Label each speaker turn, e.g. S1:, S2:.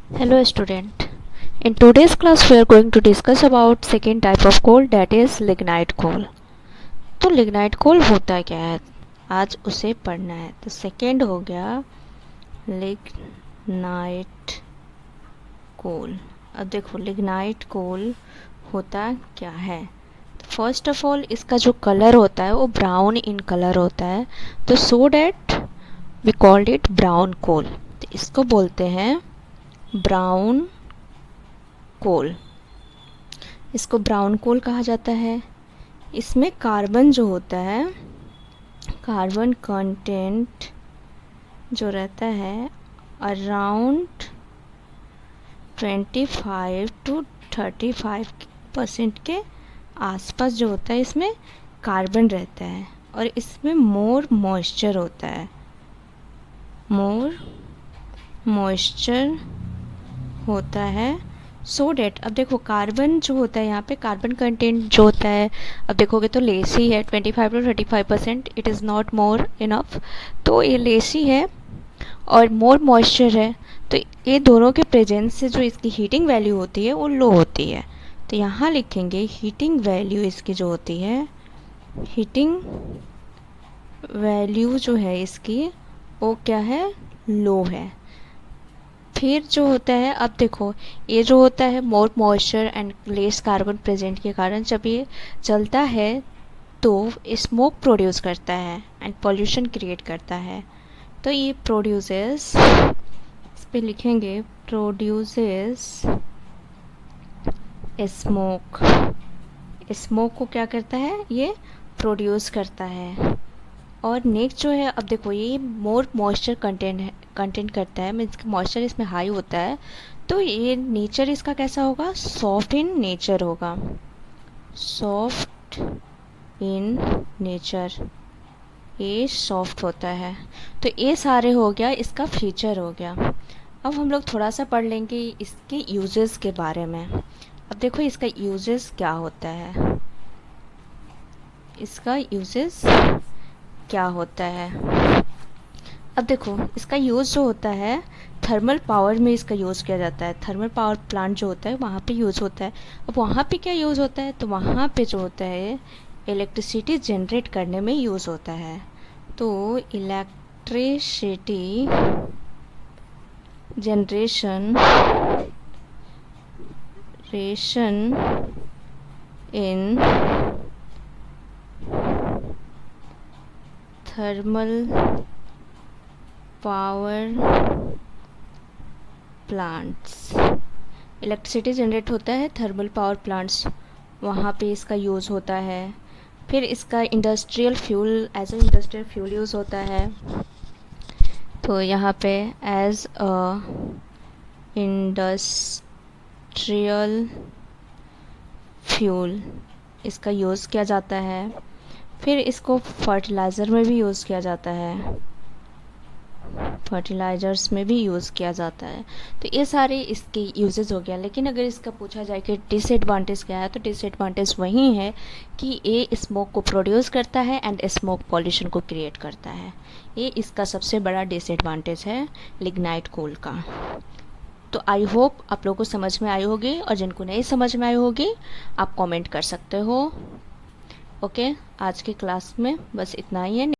S1: Hello student. In today's class we are going to discuss about second type of coal, that is lignite coal. तो lignite coal होता क्या है, आज उसे पढ़ना है। तो सेकेंड हो गया lignite coal। अब देखो lignite coal होता क्या है। तो फर्स्ट ऑफ ऑल इसका जो कलर होता है वो ब्राउन इन कलर होता है, तो so that we called it brown coal. तो इसको बोलते हैं ब्राउन कोल। इसको ब्राउन कोल कहा जाता है। इसमें कार्बन जो होता है, कार्बन कंटेंट जो रहता है अराउंड 25 to 35% के आसपास जो होता है, इसमें कार्बन रहता है और इसमें मोर मॉइस्चर होता है, मोर मॉइस्चर होता है। सो डैट अब देखो कार्बन जो होता है यहाँ पे कार्बन कंटेंट जो होता है, अब देखोगे तो लेसी है 25 to 35%, it is not more enough. तो ये लेसी है और मोर मॉइस्चर है, तो ये दोनों के प्रेजेंस से जो इसकी हीटिंग वैल्यू होती है वो लो होती है। तो यहाँ लिखेंगे हीटिंग वैल्यू इसकी जो होती है, हीटिंग वैल्यू जो है इसकी वो क्या है, लो है। फिर जो होता है, अब देखो ये जो होता है मोर moisture and less carbon present के कारण जब ये जलता है तो स्मोक प्रोड्यूस करता है एंड पॉल्यूशन क्रिएट करता है। तो ये प्रोड्यूसेस, इस पे लिखेंगे प्रोड्यूसेस स्मोक। स्मोक को क्या करता है, ये प्रोड्यूस करता है। और नेक्स्ट जो है, अब देखो ये मोर मॉइस्चर कंटेंट करता है, मीन्स मॉइस्चर इसमें हाई होता है, तो ये नेचर इसका कैसा होगा, सॉफ्ट इन नेचर होगा, सॉफ्ट इन नेचर, ये सॉफ्ट होता है। तो ये सारे हो गया, इसका फीचर हो गया। अब हम लोग थोड़ा सा पढ़ लेंगे इसके यूजेस के बारे में। अब देखो इसका यूजेस क्या होता है, इसका यूजेस क्या होता है। अब देखो इसका यूज़ जो होता है थर्मल पावर में इसका यूज़ किया जाता है, थर्मल पावर प्लांट जो होता है वहाँ पे यूज़ होता है। अब वहाँ पे क्या यूज़ होता है, तो वहाँ पे जो होता है इलेक्ट्रिसिटी जनरेट करने में यूज़ होता है। तो electricity generation in thermal power plants, electricity generate होता है थर्मल पावर प्लांट्स, वहाँ पे इसका यूज़ होता है। फिर इसका industrial fuel, as a industrial fuel use होता है। तो यहाँ पे एज अ इंडस्ट्रियल फ्यूल इसका यूज़ किया जाता है। फिर इसको फर्टिलाइज़र में भी यूज़ किया जाता है, फर्टिलाइज़र्स में भी यूज़ किया जाता है। तो ये सारे इसके यूजेस हो गया। लेकिन अगर इसका पूछा जाए कि डिसएडवांटेज क्या है, तो डिसएडवांटेज वही है कि ये स्मोक को प्रोड्यूस करता है एंड स्मोक पॉल्यूशन को क्रिएट करता है। ये इसका सबसे बड़ा डिसएडवांटेज है लिग्नाइट कोल का। तो आई होप आप लोगों को समझ में आई होगी, और जिनको नहीं समझ में आई होगी आप कमेंट कर सकते हो। ओके, आज की क्लास में बस इतना ही है।